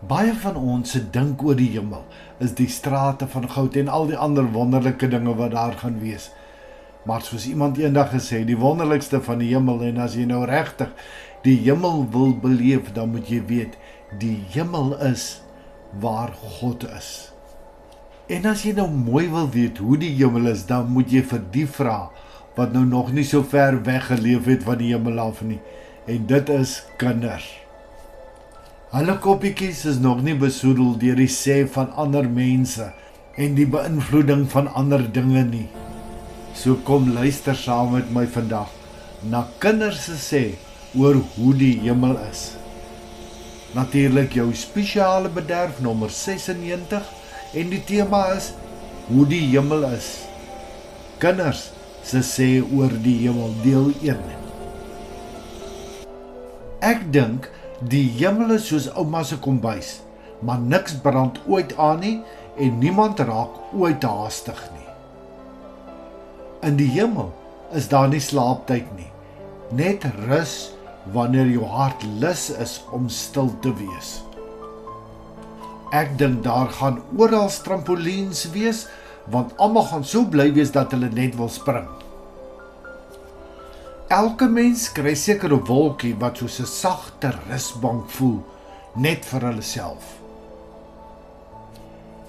Baie van ons se dink oor die hemel is die strate van goud en al die ander wonderlike dinge wat daar gaan wees. Maar soos iemand eendag gesê, die wonderlikste van die hemel, en as jy nou regtig die hemel wil beleef, dan moet jy weet, die hemel is waar God is. En as jy nou mooi wil weet hoe die hemel is, dan moet jy vir die vra, wat nou nog nie so ver weg geleef het van die hemel af nie, en dit is kinders. Hulle koppietjies is nog nie besoedel deur die sê van ander mense en die beïnvloeding van ander dinge nie. So kom luister saam met my vandag na kinders se sê oor hoe die hemel is. Natuurlik jou spesiale bederf nommer 96 en die tema is hoe die hemel is. Kinders se sê oor die hemel deel 1. Ek dink die hemel is soos ouma se kombuis, maar niks brand ooit aan nie en niemand raak ooit haastig nie. In die hemel is daar nie slaaptyd nie, net rus wanneer jou hart lus is om stil te wees. Ek dink daar gaan oral trampolines wees, want almal gaan so bly wees dat hulle net wil spring. Elke mens kry seker 'n wolkie wat soos 'n sagte rusbank voel, net vir hulle self.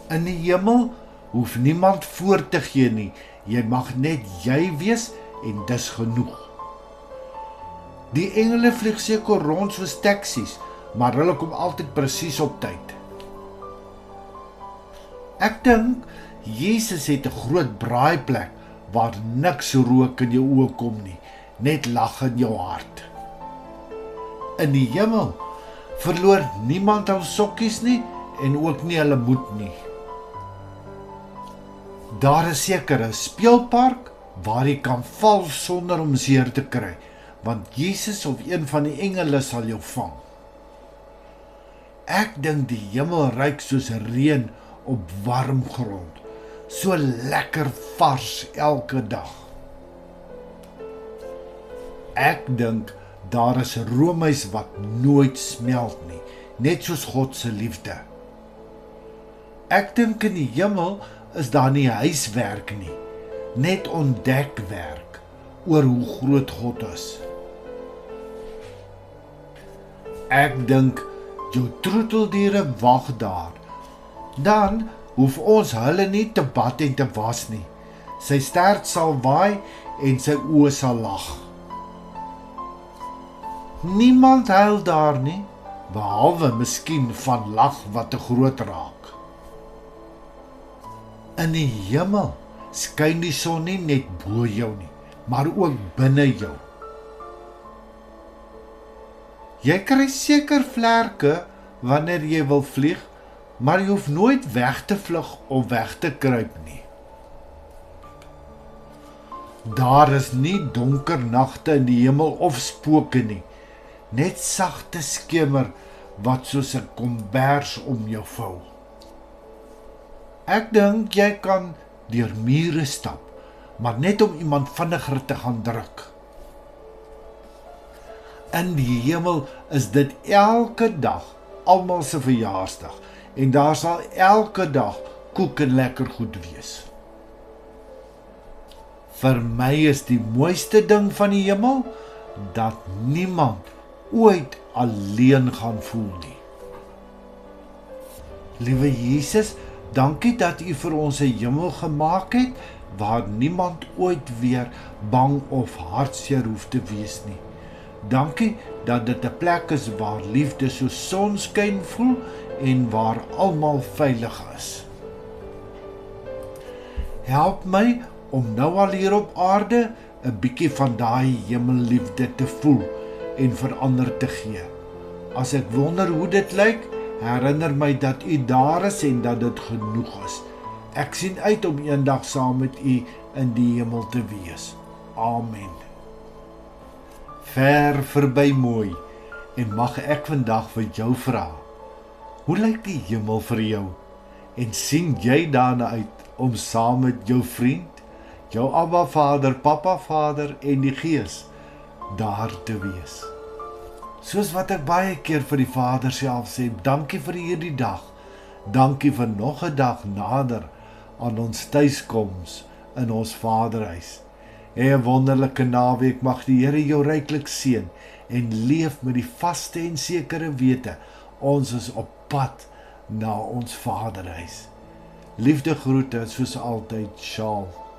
In die hemel hoef niemand voor te gee nie, jy mag net jy wees en dis genoeg. Die engele vlieg seker rond soos taksies, maar hulle kom altyd presies op tyd. Ek dink Jesus het 'n groot braaiplek waar niks rook in jou oë kom nie, net lag in jou hart. In die hemel verloor niemand hul sokkies nie en ook nie hulle moed nie. Daar is seker 'n speelpark waar jy kan val sonder om seer te kry, want Jesus of een van die engele sal jou vang. Ek dink die hemel ruik soos reën op warm grond, so lekker vars elke dag. Ek dink daar is 'n roomys wat nooit smelt nie, net soos God se liefde. Ek dink in die hemel is daar nie huiswerk nie, net ontdekwerk oor hoe groot God is. Ek dink jou troeteldiere wag daar. Dan hoef ons hulle nie te bad en te was nie. Sy stert sal waai en sy oë sal lag. Niemand huil daar nie, behalwe miskien van lag wat te groot raak. In die hemel skyn die son nie net bo jou nie, maar ook binne jou. Jy kry seker vlerke wanneer jy wil vlieg, maar jy hoef nooit weg te vlug of weg te kruip nie. Daar is nie donker nagte in die hemel of spooke nie, net sagte skemer wat soos 'n kombers om jou vou. Ek dink jy kan deur mure stap, maar net om iemand vinniger te gaan druk. In die hemel is dit elke dag almal se verjaarsdag en daar sal elke dag koek en lekker goed wees. Vir my is die mooiste ding van die hemel dat niemand ooit alleen gaan voel nie. Liewe Jesus, dankie dat U vir ons 'n hemel gemaak het waar niemand ooit weer bang of hartseer hoef te wees nie. Dankie dat dit 'n plek is waar liefde so sonskyn voel en waar almal veilig is. Help my om nou al hier op aarde 'n bietjie van daai hemelliefde te voel en vir ander te gee. As ek wonder hoe dit lyk, herinner my dat U daar is en dat dit genoeg is. Ek sien uit om eendag saam met U in die hemel te wees. Amen. Ver verby mooi, en mag ek vandag vir jou vra, hoe lyk die hemel vir jou? En sien jy daarna uit om saam met jou vriend, jou Abba Vader, Papa Vader en die Gees daar te wees? Soos wat ek baie keer vir die Vader self sê, dankie vir hierdie dag. Dankie vir nog 'n dag nader aan ons tuiskoms in ons Vaderhuis. Hê 'n wonderlike naweek, mag die Here jou ryklik seën en leef met die vaste en sekere wete, ons is op pad na ons Vaderhuis. Liefde groete soos altyd, Sjaal.